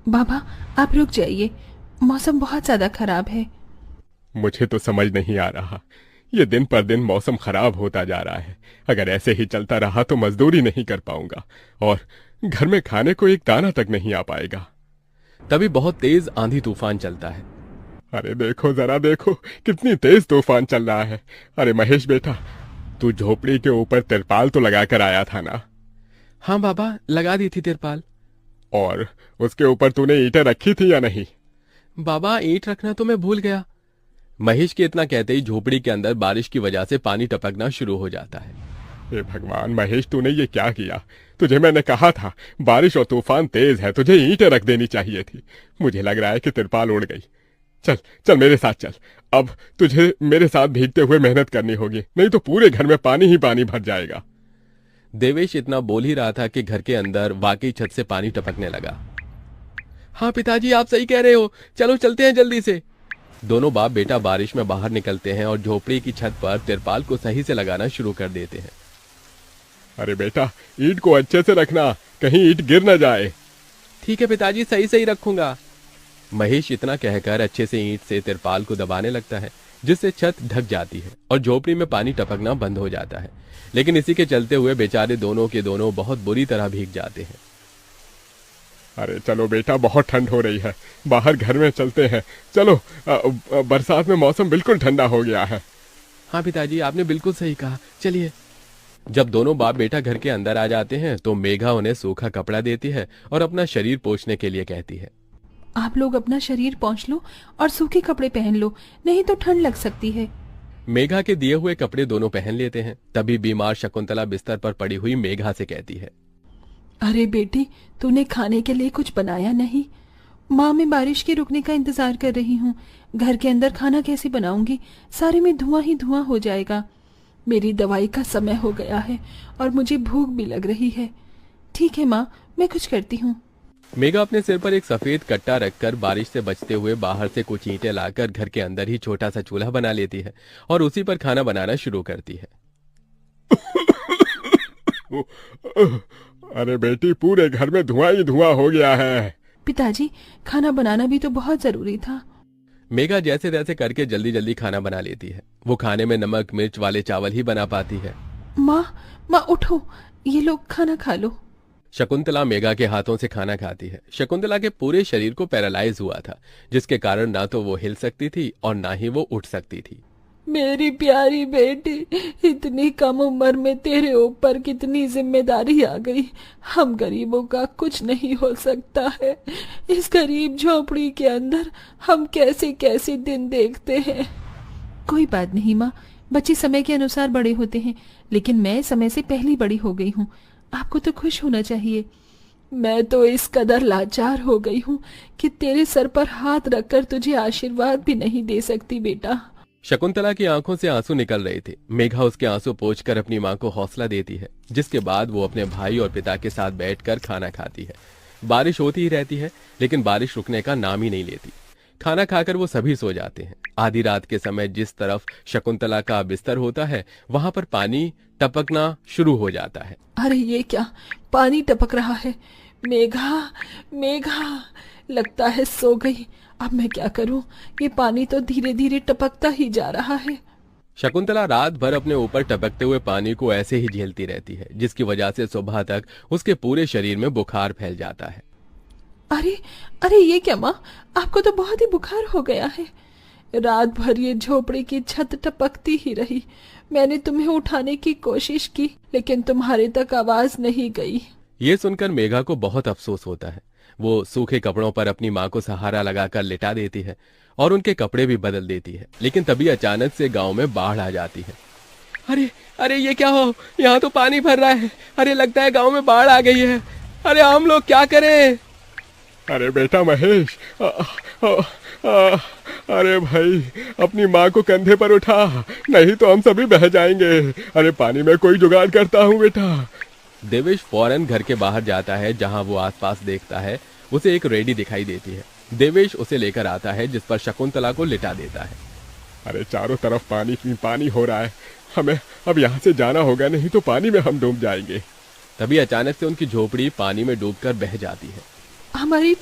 बाबा, आप रुक जाइए, मौसम बहुत ज्यादा खराब है। मुझे तो समझ नहीं आ रहा, ये दिन पर दिन मौसम खराब होता जा रहा है। अगर ऐसे ही चलता रहा तो मजदूरी नहीं कर पाऊंगा और घर में खाने को एक दाना तक नहीं आ पाएगा। तभी बहुत तेज आंधी तूफान चलता है। अरे देखो जरा देखो, कितनी तेज तूफान चल रहा है। अरे महेश बेटा, तू झोपड़ी के ऊपर तिरपाल तो लगा कर आया था ना? हाँ बाबा, लगा दी थी तिरपाल। और उसके ऊपर तूने ईंटें रखी थी या नहीं? बाबा, ईंट रखना तो मैं भूल गया। महेश के इतना कहते ही झोपड़ी के अंदर बारिश की वजह से पानी टपकना शुरू हो जाता है। हे भगवान महेश, तूने ये क्या किया? तुझे मैंने कहा था बारिश और तूफान तेज है, तुझे ईंटें रख देनी चाहिए थी। मुझे लग रहा है कि तिरपाल उड़ गई। चल चल मेरे साथ चल। अब तुझे मेरे साथ भीगते हुए मेहनत करनी होगी, नहीं तो पूरे घर में पानी ही पानी भर जाएगा। देवेश इतना बोल ही रहा था कि घर के अंदर वाकई छत से पानी टपकने लगा। हाँ पिताजी, आप सही कह रहे हो, चलो चलते हैं जल्दी से। दोनों बाप बेटा बारिश में बाहर निकलते हैं और झोपड़ी की छत पर तिरपाल को सही से लगाना शुरू कर देते हैं। अरे बेटा, ईंट को अच्छे से रखना, कहीं ईंट गिर न जाए। ठीक है पिताजी, सही सही रखूंगा। महेश इतना कहकर अच्छे से ईंट से तिरपाल को दबाने लगता है, जिससे छत ढक जाती है और झोपड़ी में पानी टपकना बंद हो जाता है। लेकिन इसी के चलते हुए बेचारे दोनों के दोनों बहुत बुरी तरह भीग जाते हैं। अरे चलो बेटा, बहुत ठंड हो रही है, बाहर घर में चलते हैं। चलो, बरसात में मौसम बिल्कुल ठंडा हो गया है। हाँ पिताजी, आपने बिल्कुल सही कहा, चलिए। जब दोनों बाप बेटा घर के अंदर आ जाते हैं तो मेघा उन्हें सूखा कपड़ा देती है और अपना शरीर पोंछने के लिए कहती है। आप लोग अपना शरीर पोंछ लो और सूखे कपड़े पहन लो, नहीं तो ठंड लग सकती है। मेघा के दिए हुए कपड़े दोनों पहन लेते हैं। तभी बीमार शकुंतला बिस्तर पर पड़ी हुई मेघा से कहती है। अरे बेटी, तूने खाने के लिए कुछ बनाया नहीं? माँ, मैं बारिश के रुकने का इंतजार कर रही हूँ। घर के अंदर खाना कैसे बनाऊंगी? सारे में धुआं ही धुआं हो जाएगा। मेरी दवाई का समय हो गया है और मुझे भूख भी लग रही है। ठीक है माँ, मैं कुछ करती हूँ। मेघा अपने सिर पर एक सफेद कट्टा रखकर बारिश से बचते हुए बाहर से कुछ ईंटें लाकर घर के अंदर ही छोटा सा चूल्हा बना लेती है और उसी पर खाना बनाना शुरू करती है। अरे बेटी, पूरे घर में धुआं ही धुआं हो गया है। पिताजी, खाना बनाना भी तो बहुत जरूरी था। मेघा जैसे तैसे करके जल्दी जल्दी खाना बना लेती है। वो खाने में नमक मिर्च वाले चावल ही बना पाती है। माँ, माँ उठो, ये लोग खाना खा लो। शकुंतला मेघा के हाथों से खाना खाती है। शकुंतला के पूरे शरीर को पैरालाइज हुआ था, जिसके कारण ना तो वो हिल सकती थी और ना ही वो उठ सकती थी। मेरी प्यारी बेटी, इतनी कम उम्र में तेरे ऊपर कितनी जिम्मेदारी आ गई। हम गरीबों का कुछ नहीं हो सकता है। इस गरीब झोपड़ी के अंदर हम कैसे कैसे दिन देखते हैं। कोई बात नहीं माँ, बच्चे समय के अनुसार बड़े होते हैं, लेकिन मैं समय से पहले बड़ी हो गई हूँ। आपको तो खुश होना चाहिए। मैं तो इस कदर लाचार हो गई हूँ कि तेरे सर पर हाथ रखकर तुझे आशीर्वाद भी नहीं दे सकती बेटा। शकुंतला की आंखों से आंसू निकल रहे थे। मेघा उसके आंसू पोंछकर अपनी मां को हौसला देती है, जिसके बाद वो अपने भाई और पिता के साथ बैठकर खाना खाती है। बारिश होती ही रहती है, लेकिन बारिश रुकने का नाम ही नहीं लेती। खाना खाकर वो सभी सो जाते हैं। आधी रात के समय जिस तरफ शकुंतला का बिस्तर होता है, वहां पर पानी टपकना शुरू हो जाता है। अरे ये क्या, पानी टपक रहा है। मेघा, मेघा, लगता है सो गई। अब मैं क्या करूं? ये पानी तो धीरे धीरे टपकता ही जा रहा है। शकुंतला रात भर अपने ऊपर टपकते हुए पानी को ऐसे ही झेलती रहती है, जिसकी वजह से सुबह तक उसके पूरे शरीर में बुखार फैल जाता है। अरे अरे, ये क्या माँ, आपको तो बहुत ही बुखार हो गया है। रात भर ये झोपड़ी की छत टपकती ही रही। मैंने तुम्हें उठाने की कोशिश की, लेकिन तुम्हारे तक आवाज नहीं गई। ये सुनकर मेघा को बहुत अफसोस होता है। वो सूखे कपड़ों पर अपनी मां को सहारा लगाकर लिटा देती है और उनके कपड़े भी बदल देती है। लेकिन तभी अचानक से गांव में बाढ़ आ जाती है। अरे अरे, ये क्या हो, यहाँ तो पानी भर रहा है। अरे लगता है गांव में बाढ़ आ गई है। अरे हम लोग क्या करें? अरे बेटा महेश, अरे भाई, अपनी माँ को कंधे पर उठा, नहीं तो हम सभी बह जाएंगे। अरे पानी में कोई जुगाड़ करता हूँ बेटा। देवेश फौरन घर के बाहर जाता है। जहां वो आसपास देखता है, उसे एक रेडी दिखाई देती है। देवेश उसे लेकर आता है, जिस पर शकुंतला को लिटा देता है। अरे चारों तरफ पानी ही पानी हो रहा है, हमें अब यहाँ से जाना होगा, नहीं तो पानी में हम डूब जाएंगे। तभी अचानक से उनकी झोपड़ी पानी में डूबकर बह जाती है। हमारी